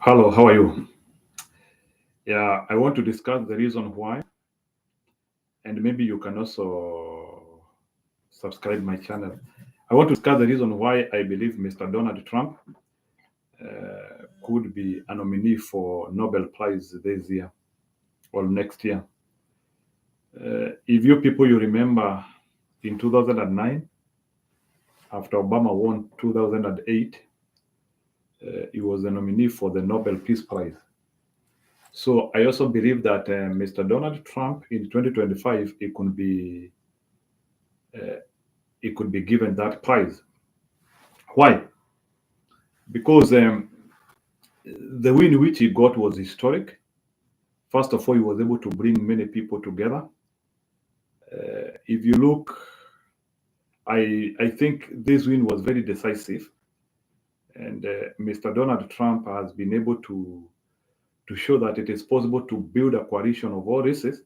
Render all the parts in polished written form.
Hello, how are you? Yeah, I want to discuss the reason why, and maybe you can also subscribe my channel. I want to discuss the reason why I believe Mr. Donald Trump could be a nominee for Nobel Prize this year or next year. If you people you remember, in 2009, after Obama won 2008, he was a nominee for the Nobel Peace Prize. So I also believe that Mr. Donald Trump in 2025 he could be given that prize. Why? Because the win which he got was historic. First of all, he was able to bring many people together. If you look, I think this win was very decisive, and Mr. Donald Trump has been able to show that it is possible to build a coalition of all races,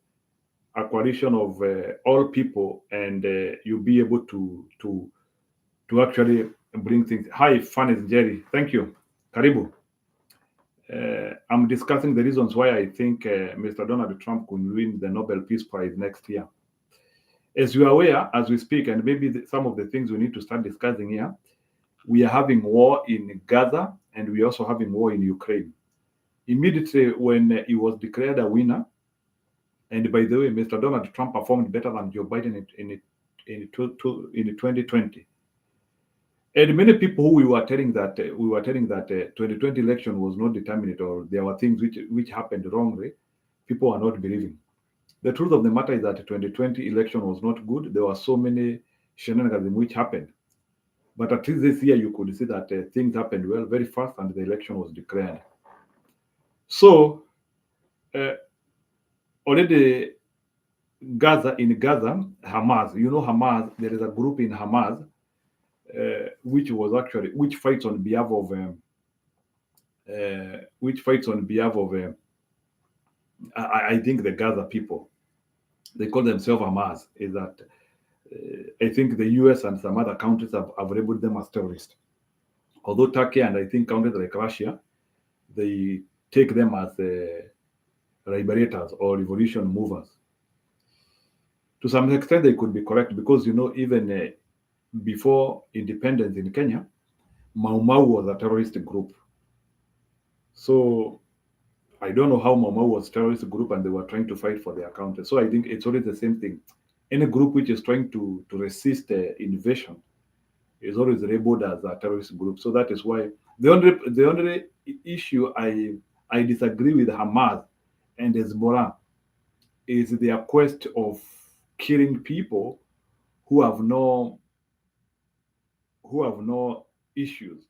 a coalition of all people, and you'll be able to actually bring things. Hi, Fanis Jerry. Thank you. Karibu. I'm discussing the reasons why I think Mr. Donald Trump could win the Nobel Peace Prize next year. As you are aware, as we speak, and maybe some of the things we need to start discussing here, we are having war in Gaza and we are also having war in Ukraine. Immediately when he was declared a winner, and by the way, Mr. Donald Trump performed better than Joe Biden in 2020. And many people who we were telling that 2020 election was not determined or there were things which happened wrongly, people are not believing. The truth of the matter is that the 2020 election was not good. There were so many shenanigans which happened. But at least this year, you could see that things happened well very fast and the election was declared. So, uh, already in Gaza, Hamas, Hamas, there is a group in Hamas which fights on behalf of I think the Gaza people. They call themselves Hamas. Is that I think the U.S. and some other countries have labeled them as terrorists. Although Turkey and I think countries like Russia, they take them as liberators or revolution movers. To some extent, they could be correct because even before independence in Kenya, Mau Mau was a terrorist group. So I don't know how Mau Mau was a terrorist group and they were trying to fight for their country. So I think it's always the same thing. Any group which is trying to resist invasion is always labeled as a terrorist group. So that is why the only issue I disagree with Hamas and Hezbollah is their quest of killing people who have no issues.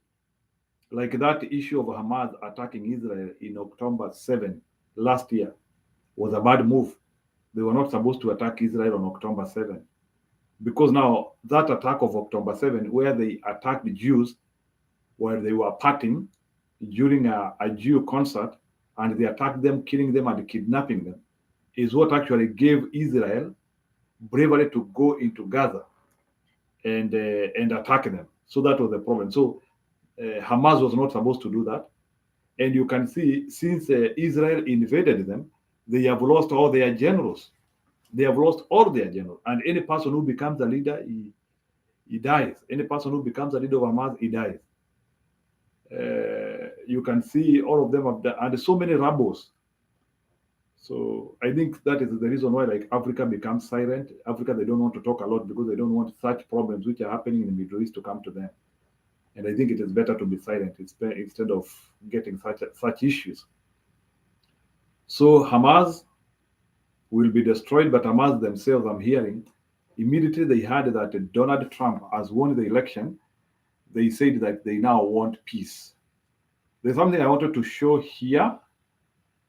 Like that issue of Hamas attacking Israel in October 7 last year was a bad move. They were not supposed to attack Israel on October 7. Because now that attack of October 7, where they attacked the Jews while they were partying during a Jew concert, and they attacked them, killing them and kidnapping them, is what actually gave Israel bravery to go into Gaza and attack them. So that was the problem. So Hamas was not supposed to do that. And you can see, since Israel invaded them, they have lost all their generals. They have lost all their generals. And any person who becomes a leader, he dies. Any person who becomes a leader of Hamas, he dies. You can see all of them have done, and so many rebels. So I think that is the reason why, like, Africa becomes silent. Africa, they don't want to talk a lot because they don't want such problems which are happening in the Middle East to come to them. And I think it is better to be silent instead of getting such issues. So Hamas will be destroyed, but Hamas themselves, I'm hearing, immediately they heard that Donald Trump has won the election, they said that they now want peace. There's something I wanted to show here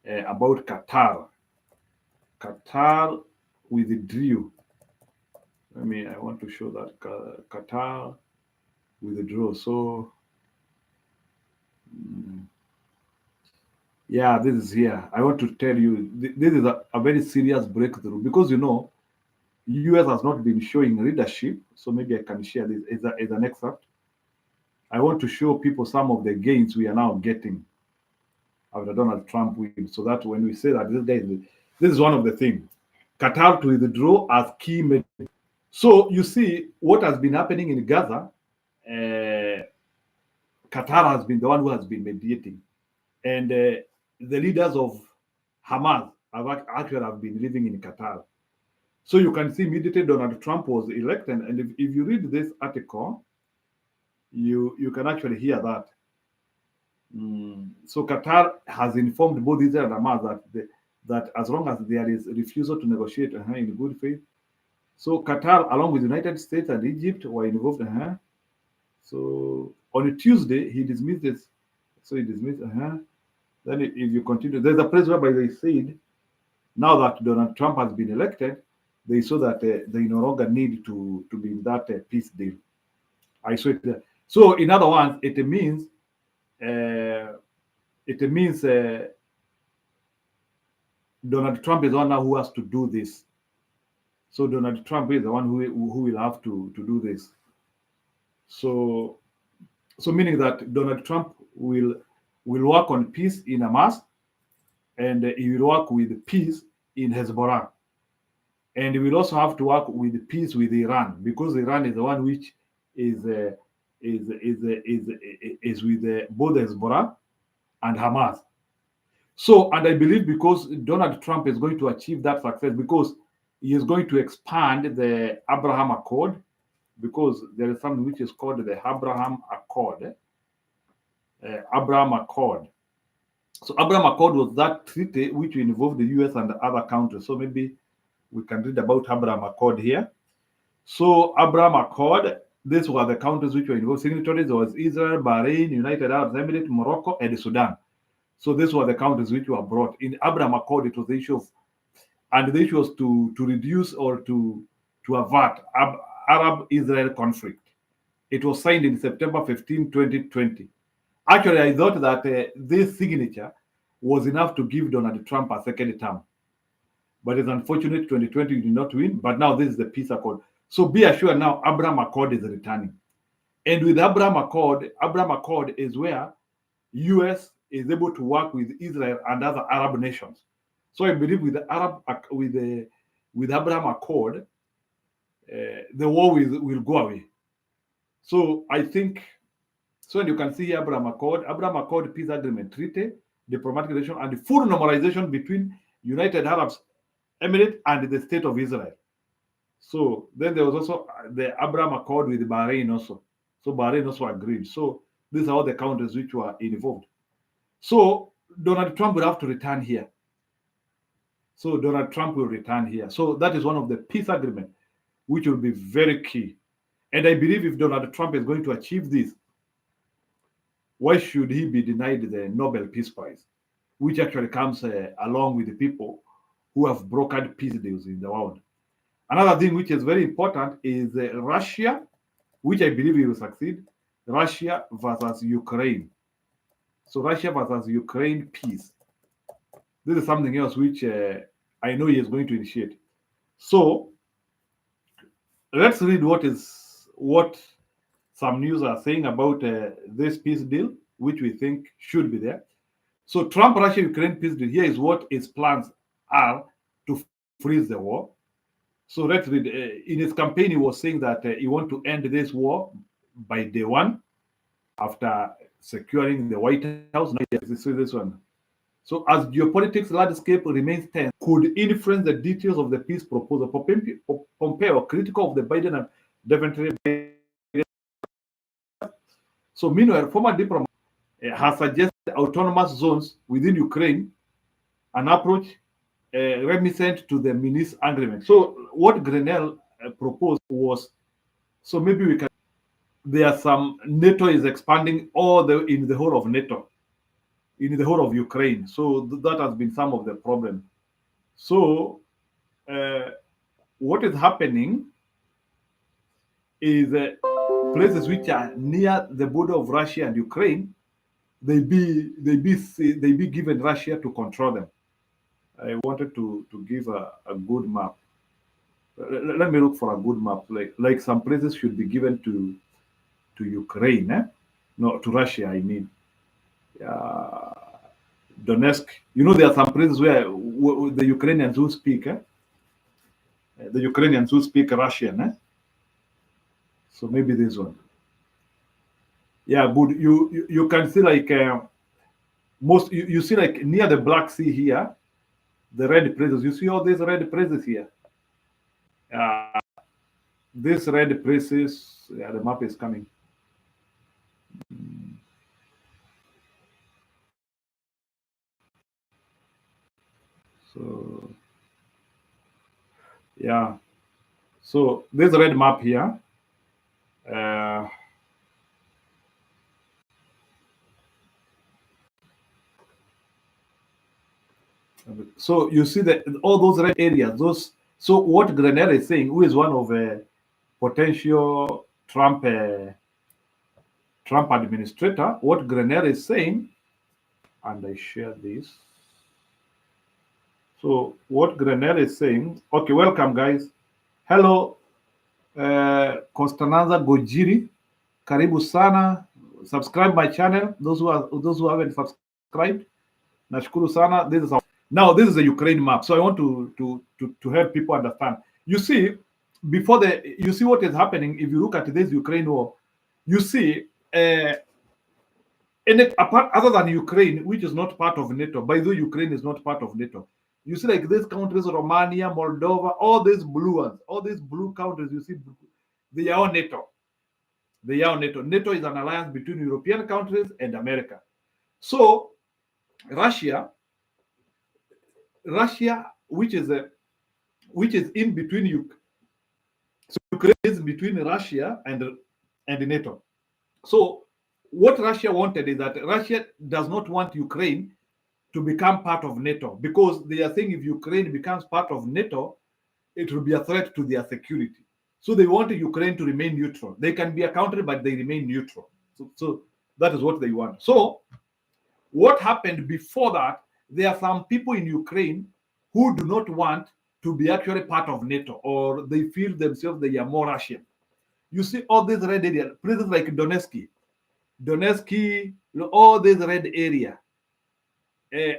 about Qatar. Qatar withdrew. I want to show that Qatar withdrew. So, yeah, this is here. I want to tell you, this is a very serious breakthrough because, US has not been showing leadership. So maybe I can share this as an excerpt. I want to show people some of the gains we are now getting. after Donald Trump wins. So that when we say that this is one of the things. Qatar to withdraw as key. So you see what has been happening in Gaza. Uh, Qatar has been the one who has been mediating, and the leaders of Hamas actually have been living in Qatar. So you can see immediately Donald Trump was elected, and if you read this article, you can actually hear that. So Qatar has informed both Israel and Hamas that as long as there is refusal to negotiate in good faith, so Qatar, along with the United States and Egypt, were involved. So on a Tuesday, he dismissed this. So he dismissed. Then if you continue, there's a place whereby they said now that Donald Trump has been elected, they saw that they no longer need to be in that peace deal. I saw it there. So in other words, it means Donald Trump is the one now who has to do this. So Donald Trump is the one who will have to do this. So meaning that Donald Trump will work on peace in Hamas, and he will work with peace in Hezbollah, and he will also have to work with peace with Iran, because Iran is the one which is with both Hezbollah and Hamas. So, and I believe because Donald Trump is going to achieve that success, because he is going to expand the Abraham Accord, because there is something which is called the Abraham Accord. Abraham Accord. So Abraham Accord was that treaty which involved the US and the other countries. So maybe we can read about Abraham Accord here. So Abraham Accord, these were the countries which were involved. Signatories was Israel, Bahrain, United Arab Emirates, Morocco, and Sudan. So these were the countries which were brought. In Abraham Accord, it was the issue of, and the issue was to reduce or to avert Arab-Israel conflict. It was signed in September 15, 2020. Actually, I thought that this signature was enough to give Donald Trump a second term. But it's unfortunate 2020 did not win. But now this is the peace accord. So be assured now Abraham Accord is returning. And with Abraham Accord is where US is able to work with Israel and other Arab nations. So I believe with Abraham Accord, the war will go away. So I think, so you can see here Abraham Accord, peace agreement, treaty, diplomatic relation, and the full normalization between United Arab Emirates and the state of Israel. So then there was also the Abraham Accord with Bahrain also. So Bahrain also agreed. So these are all the countries which were involved. So Donald Trump will have to return here. So Donald Trump will return here. So that is one of the peace agreements which will be very key. And I believe if Donald Trump is going to achieve this, why should he be denied the Nobel Peace Prize, which actually comes along with the people who have brokered peace deals in the world? Another thing which is very important is Russia, which I believe he will succeed. Russia versus Ukraine. So Russia versus Ukraine peace. This is something else which I know he is going to initiate. So let's read what some news are saying about this peace deal, which we think should be there. So Trump, Russia, Ukraine peace deal. Here is what his plans are to freeze the war. So let's read. In his campaign, he was saying that he wants to end this war by day one after securing the White House. Now, this one. So as geopolitics landscape remains tense, could influence the details of the peace proposal. Pompeo, critical of the Biden and definitely. So meanwhile, former diplomat has suggested autonomous zones within Ukraine, an approach reminiscent to the Minsk agreement. So what Grenell proposed was, so maybe we can, there are some, NATO is expanding in the whole of NATO, in the whole of Ukraine. So that has been some of the problem. So what is happening is places which are near the border of Russia and Ukraine, they be given Russia to control them. I wanted to give a good map. Let me look for a good map. Like some places should be given to Ukraine, no, to Russia. I mean, Donetsk. You know, there are some places where the Ukrainians who speak, the Ukrainians who speak Russian. So maybe this one. Yeah, but you can see like most you see like near the Black Sea here, the red places. You see all these red places here. Uh, these red places. Yeah, the map is coming. So yeah. So this red map here. Uh, so you see that all those red areas. Those. So what Grenell is saying, who is one of potential Trump administrator, what Grenell is saying, and I share this. So what Grenell is saying, okay, welcome guys. Hello, Constanza Gojiri, karibu sana. Subscribe my channel. Those who haven't subscribed, nashukuru sana. This is now this is a Ukraine map. So I want to help people understand. You see, you see what is happening if you look at this Ukraine war. You see, apart other than Ukraine, which is not part of NATO. By the way, Ukraine is not part of NATO. You see, like these countries, Romania, Moldova, all these blue ones, all these blue countries, you see, they are all NATO. They are NATO. NATO is an alliance between European countries and America. So Russia, which is in between you, so Ukraine is between Russia and NATO. So what Russia wanted is that Russia does not want Ukraine to become part of NATO because they are saying if Ukraine becomes part of NATO, it will be a threat to their security. So they want Ukraine to remain neutral. They can be a country, but they remain neutral. So that is what they want. So what happened before that? There are some people in Ukraine who do not want to be actually part of NATO, or they feel themselves they are more Russian. You see all these red areas, places like Donetsk, all this red area.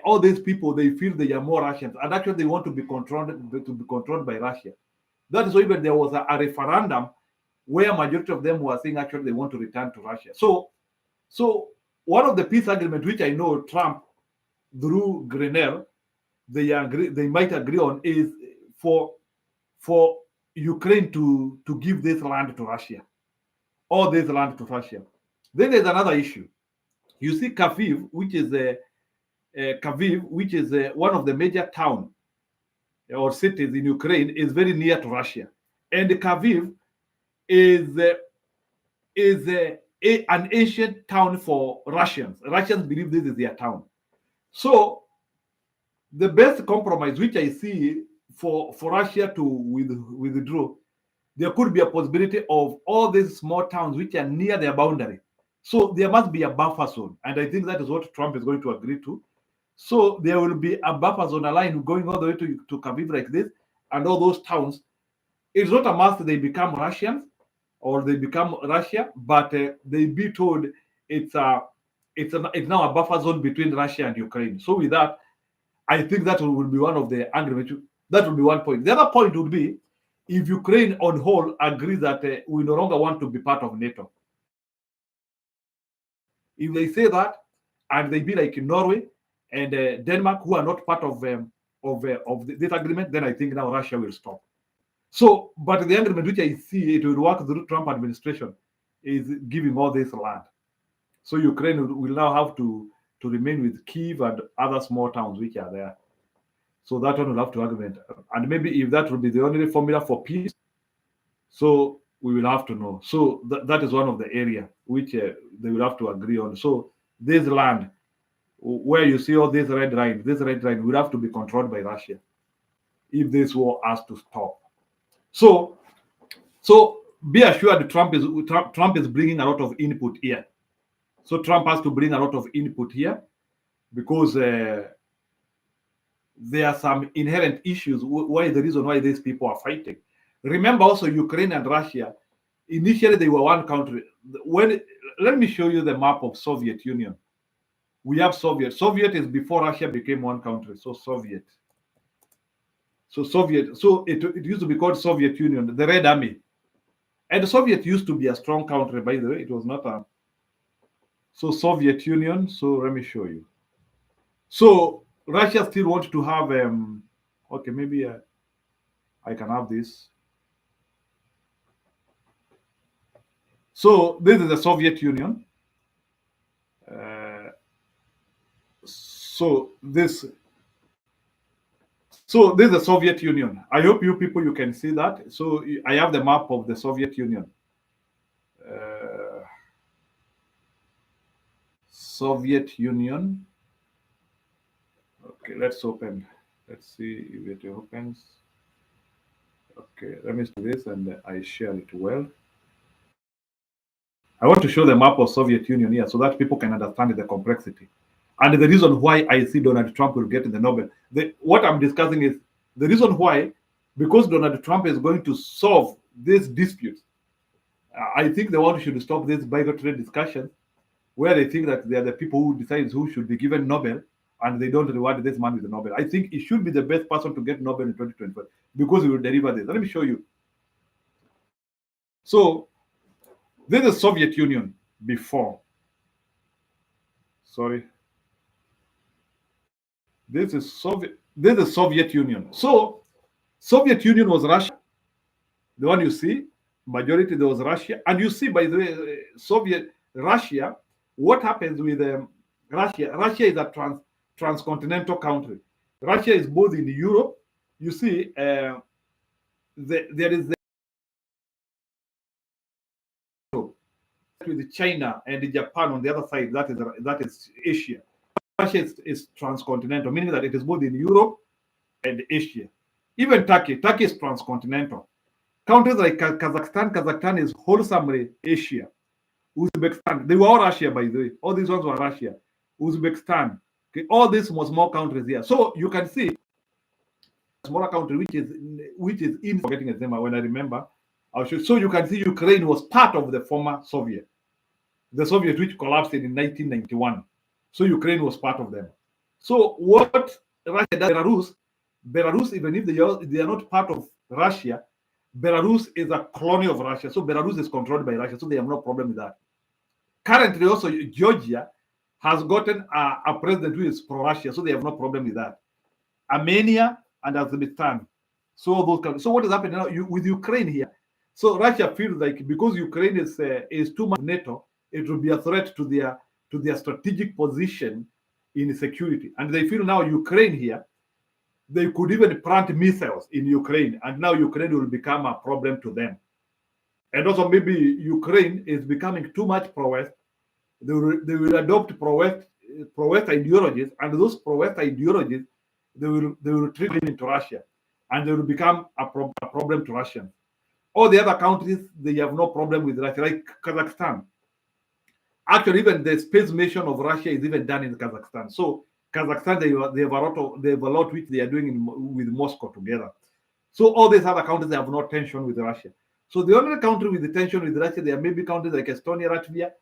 All these people they feel they are more Russians, and actually they want to be controlled by Russia. That is why even there was a referendum where majority of them were saying actually they want to return to Russia. So one of the peace agreements which I know Trump through Grenell they might agree on is for Ukraine to give this land to Russia, all this land to Russia. Then there's another issue. You see Kharkiv, which is one of the major towns or cities in Ukraine, is very near to Russia, and Kharkiv is an ancient town for Russians. Russians believe this is their town. So the best compromise, which I see for Russia to withdraw, there could be a possibility of all these small towns which are near their boundary. So there must be a buffer zone, and I think that is what Trump is going to agree to. So there will be a buffer zone, a line going all the way to Kharkiv like this, and all those towns. It's not a must they become Russians or they become Russia, but they be told it's now a buffer zone between Russia and Ukraine. So with that, I think that will be one of the agreements. That will be one point. The other point would be if Ukraine on whole agrees that we no longer want to be part of NATO. If they say that, and they be like Norway and Denmark, who are not part of this agreement, then I think now Russia will stop. So, but the agreement which I see it will work through Trump administration is giving all this land. So Ukraine will now have to remain with Kyiv and other small towns which are there. So that one will have to agreement. And maybe if that will be the only formula for peace, so we will have to know. So that is one of the area which they will have to agree on. So this land, where you see all this red line will have to be controlled by Russia if this war has to stop. So be assured Trump is bringing a lot of input here. So Trump has to bring a lot of input here because there are some inherent issues why the reason why these people are fighting. Remember also Ukraine and Russia, initially they were one country. Let me show you the map of Soviet Union. We have Soviet. Soviet is before Russia became one country. So Soviet. So Soviet. So it used to be called Soviet Union, the Red Army. And the Soviet used to be a strong country, by the way. It was not a. So Soviet Union. So let me show you. So Russia still wants to have. Okay, maybe I can have this. So this is the Soviet Union. Uh, so this is the Soviet Union. I hope you people you can see that. So I have the map of the Soviet Union. Uh, Soviet Union. Okay, let's open. Let's see if it opens. Okay, let me do this and I share it well. I want to show the map of Soviet Union here so that people can understand the complexity. And the reason why I see Donald Trump will get the Nobel. What I'm discussing is the reason why, because Donald Trump is going to solve this dispute. I think the world should stop this bilateral discussion where they think that they are the people who decide who should be given Nobel and they don't reward this man with the Nobel. I think he should be the best person to get Nobel in 2025 because he will deliver this. Let me show you. So this is Soviet Union before. Sorry. This is Soviet Union. So Soviet Union was Russia. The one you see, majority there was Russia. And you see, by the way, Soviet Russia, what happens with Russia? Russia is a transcontinental country. Russia is both in Europe. You see, there is with China and Japan on the other side. That is Asia. Russia is transcontinental, meaning that it is both in Europe and Asia. Even Turkey is transcontinental. Countries like Kazakhstan is wholesomely Asia. Uzbekistan, they were all Russia, by the way. All these ones were Russia. Uzbekistan, okay, all these were small countries here. So you can see a smaller country which is in forgetting its name when I remember. So you can see Ukraine was part of the former Soviet, the Soviet which collapsed in 1991. So Ukraine was part of them. So what Russia does, Belarus, even if they are not part of Russia, Belarus is a colony of Russia. So Belarus is controlled by Russia. So they have no problem with that. Currently, also Georgia has gotten a president who is pro-Russia. So they have no problem with that. Armenia and Azerbaijan. So those countries. So what is happening now with Ukraine here? So Russia feels like because Ukraine is too much NATO, it will be a threat to their strategic position in security. And they feel now Ukraine here, they could even plant missiles in Ukraine, and now Ukraine will become a problem to them. And also maybe Ukraine is becoming too much pro-West. They will adopt pro-West ideologies, and those pro-West ideologies they will trickle into Russia, and they will become a problem to Russians. All the other countries they have no problem with Russia, like Kazakhstan. Actually, even the space mission of Russia is even done in Kazakhstan. So Kazakhstan they have a lot which they are doing with Moscow together. So all these other countries they have no tension with Russia. So the only country with the tension with Russia, there may be countries like Estonia, Latvia,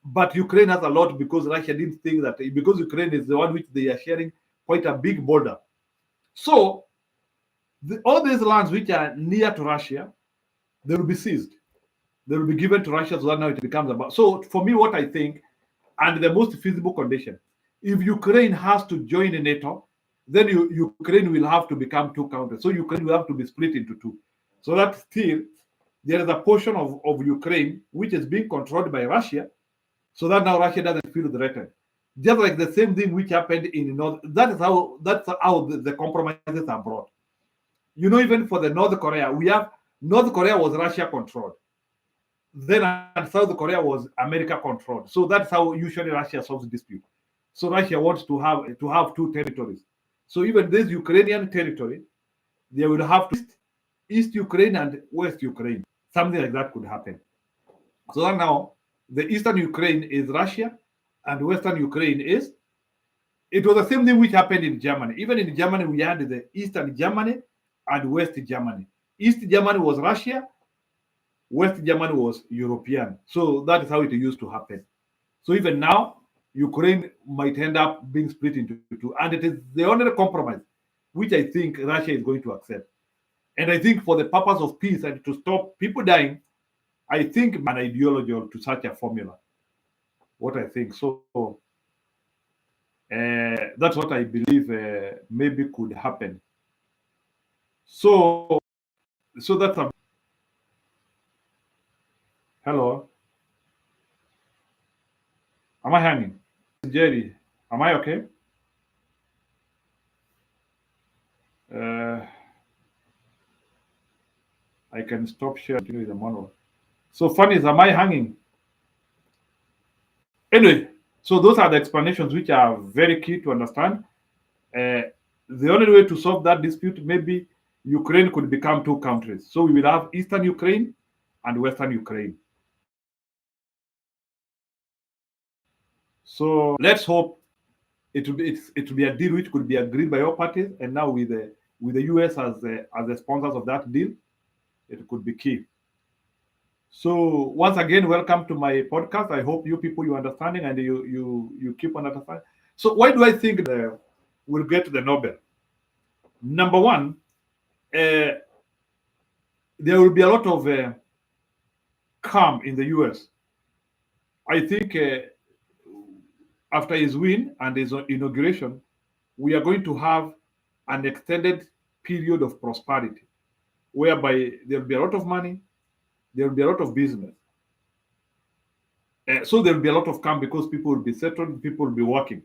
but Ukraine has a lot because Russia didn't think that because Ukraine is the one which they are sharing quite a big border. So all these lands which are near to Russia, they will be seized. They will be given to Russia so that now it becomes about. So for me, what I think, and the most feasible condition, if Ukraine has to join NATO, then Ukraine will have to become two countries. So Ukraine will have to be split into two. So that still there is a portion of Ukraine which is being controlled by Russia, so that now Russia doesn't feel threatened. Just like the same thing which happened in North. That's how the compromises are brought. You know, even for the North Korea, North Korea was Russia controlled. Then South Korea was America controlled. So that's how usually Russia solves dispute. So Russia wants to have two territories. So even this Ukrainian territory, they will have to East Ukraine and West Ukraine. Something like that could happen. So that now the Eastern Ukraine is Russia and Western Ukraine is. It was the same thing which happened in Germany. Even in Germany, we had the Eastern Germany and West Germany. East Germany was Russia, West Germany was European. So that is how it used to happen. So even now, Ukraine might end up being split into two. And it is the only compromise which I think Russia is going to accept. And I think for the purpose of peace and to stop people dying, I think an ideology or to such a formula. What I think. So that's what I believe maybe could happen. So so that's a hello. Am I hanging? Jerry, am I okay? Uh, I can stop share and continue the monologue. So funny is, am I hanging? Anyway, so those are the explanations which are very key to understand. Uh, the only way to solve that dispute, maybe Ukraine could become two countries. So we will have Eastern Ukraine and Western Ukraine. So let's hope it will be a deal which could be agreed by all parties. And now with the US as the sponsors of that deal, it could be key. So once again, welcome to my podcast. I hope you people you understanding and you keep on understanding. So why do I think we'll get the Nobel? Number one, there will be a lot of calm in the US. I think after his win and his inauguration, we are going to have an extended period of prosperity, whereby there will be a lot of money, there will be a lot of business. So there will be a lot of calm because people will be settled, people will be working.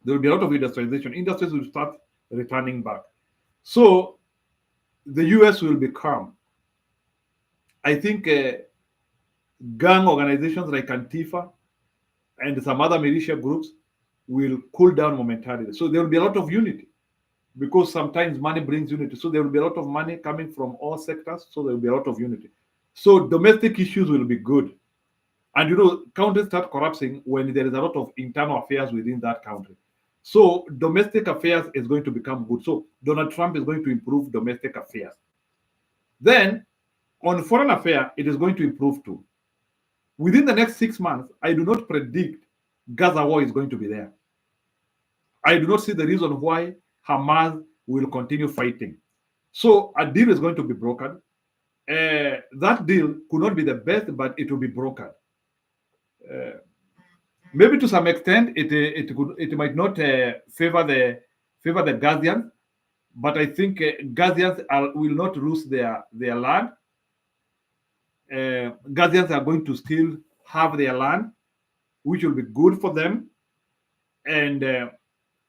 There will be a lot of industrialization. Industries will start returning back. So the US will be calm. I think gang organizations like Antifa and some other militia groups will cool down momentarily. So there will be a lot of unity because sometimes money brings unity. So there will be a lot of money coming from all sectors. So there will be a lot of unity. So domestic issues will be good. And countries start collapsing when there is a lot of internal affairs within that country. So domestic affairs is going to become good. So Donald Trump is going to improve domestic affairs. Then on foreign affairs, it is going to improve too. Within the next 6 months, I do not predict Gaza war is going to be there. I do not see the reason why Hamas will continue fighting. So a deal is going to be brokered. That deal could not be the best, but it will be brokered. Maybe to some extent, it might not favor the Gazians, but I think Gazians will not lose their land. Gazians are going to still have their land, which will be good for them, and there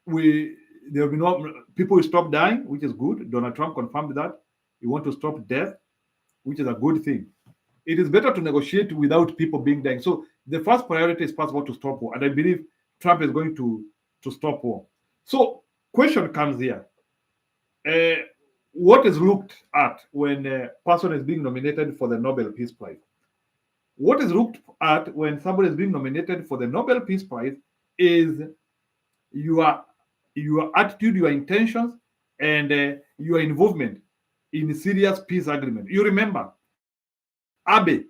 will be no people will stop dying, which is good. Donald Trump confirmed that he wants to stop death, which is a good thing. It is better to negotiate without people being dying. So the first priority is first of all to stop war, and I believe Trump is going to stop war. So question comes here: what is looked at when a person is being nominated for the Nobel Peace Prize? What is looked at when somebody is being nominated for the Nobel Peace Prize is your attitude, your intentions, and your involvement in serious peace agreement. You remember Abe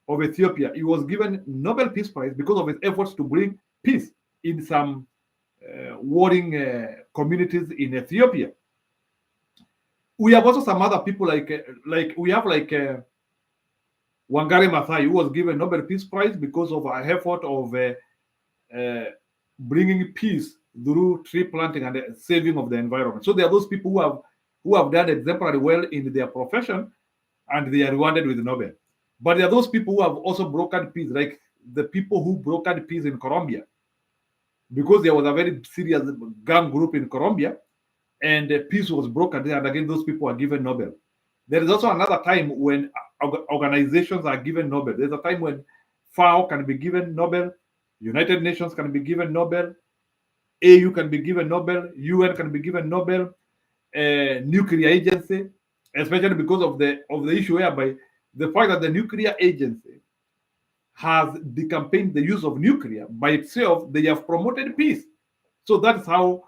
of Ethiopia, he was given Nobel Peace Prize because of his efforts to bring peace in some warring communities in Ethiopia. We have also some other people like we have Wangari Maathai, who was given Nobel Peace Prize because of her effort of bringing peace through tree planting and the saving of the environment. So there are those people who have done exemplary well in their profession, and they are rewarded with Nobel. But there are those people who have also brokered peace, like the people who brokered peace in Colombia, because there was a very serious gang group in Colombia, and peace was brokered there, and again those people are given Nobel. There is also another time when organizations are given Nobel. There's a time when FAO can be given Nobel, United Nations can be given Nobel, AU can be given Nobel, UN can be given Nobel, nuclear agency, especially because of the issue whereby the fact that the nuclear agency has decampaigned the use of nuclear by itself, they have promoted peace. So that's how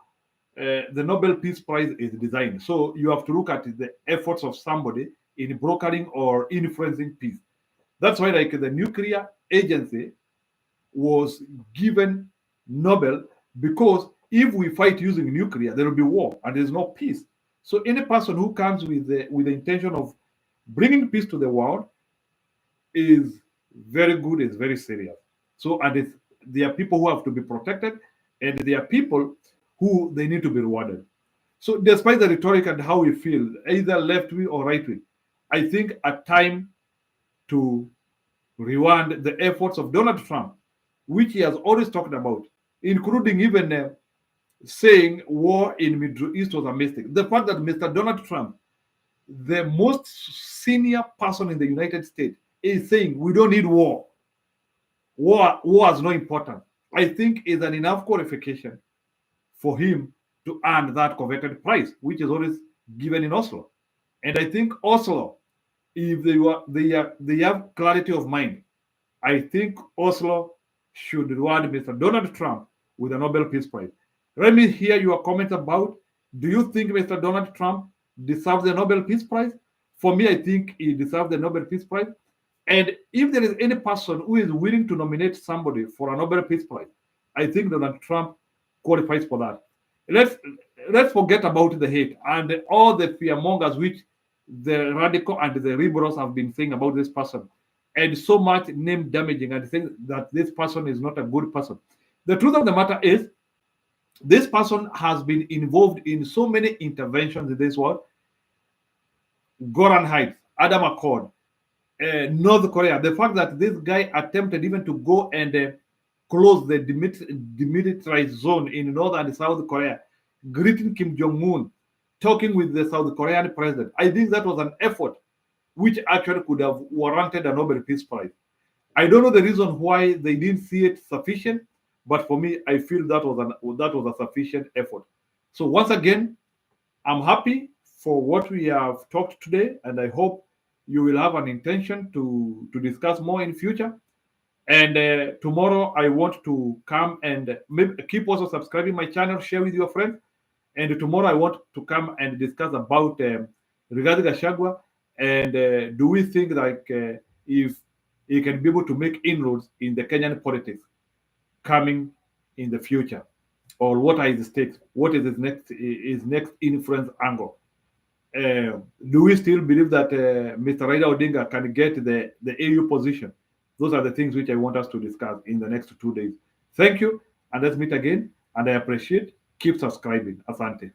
the Nobel Peace Prize is designed. So you have to look at the efforts of somebody in brokering or influencing peace. That's why, like the nuclear agency, was given Nobel because if we fight using nuclear, there will be war and there's no peace. So any person who comes with the intention of bringing peace to the world is very good, is very serious. So and there are people who have to be protected, and there are people who they need to be rewarded. So despite the rhetoric and how we feel, either left wing or right wing, I think a time to reward the efforts of Donald Trump, which he has always talked about, including even saying war in Middle East was a mistake. The fact that Mr. Donald Trump, the most senior person in the United States, is saying we don't need war. War has no importance. I think is an enough qualification for him to earn that coveted prize, which is always given in Oslo. And I think Oslo, if they have clarity of mind, I think Oslo should reward Mr. Donald Trump with a Nobel Peace Prize. Let me hear your comments about, do you think Mr. Donald Trump deserves the Nobel Peace Prize? For me, I think he deserves the Nobel Peace Prize. And if there is any person who is willing to nominate somebody for a Nobel Peace Prize, I think Donald Trump qualifies for that. Let's forget about the hate and all the fear mongers which the radical and the liberals have been saying about this person, and so much name damaging and saying that this person is not a good person. The truth of the matter is, this person has been involved in so many interventions in this world. Golan Heights, Adam Accord, North Korea. The fact that this guy attempted even to go and close the demilitarized zone in North and South Korea, greeting Kim Jong Un, talking with the South Korean president. I think that was an effort which actually could have warranted a Nobel Peace Prize. I don't know the reason why they didn't see it sufficient, but for me, I feel that was a sufficient effort. So once again, I'm happy for what we have talked today, and I hope you will have an intention to discuss more in future. And tomorrow, I want to come and maybe keep also subscribing my channel, share with your friends. And tomorrow, I want to come and discuss about Rigathi Gachagua, and do we think like if he can be able to make inroads in the Kenyan politics coming in the future, or what are his stakes? What is his next influence angle? Do we still believe that Mr. Raila Odinga can get the AU position? Those are the things which I want us to discuss in the next 2 days. Thank you, and let's meet again. And I appreciate. Keep subscribing. Asante.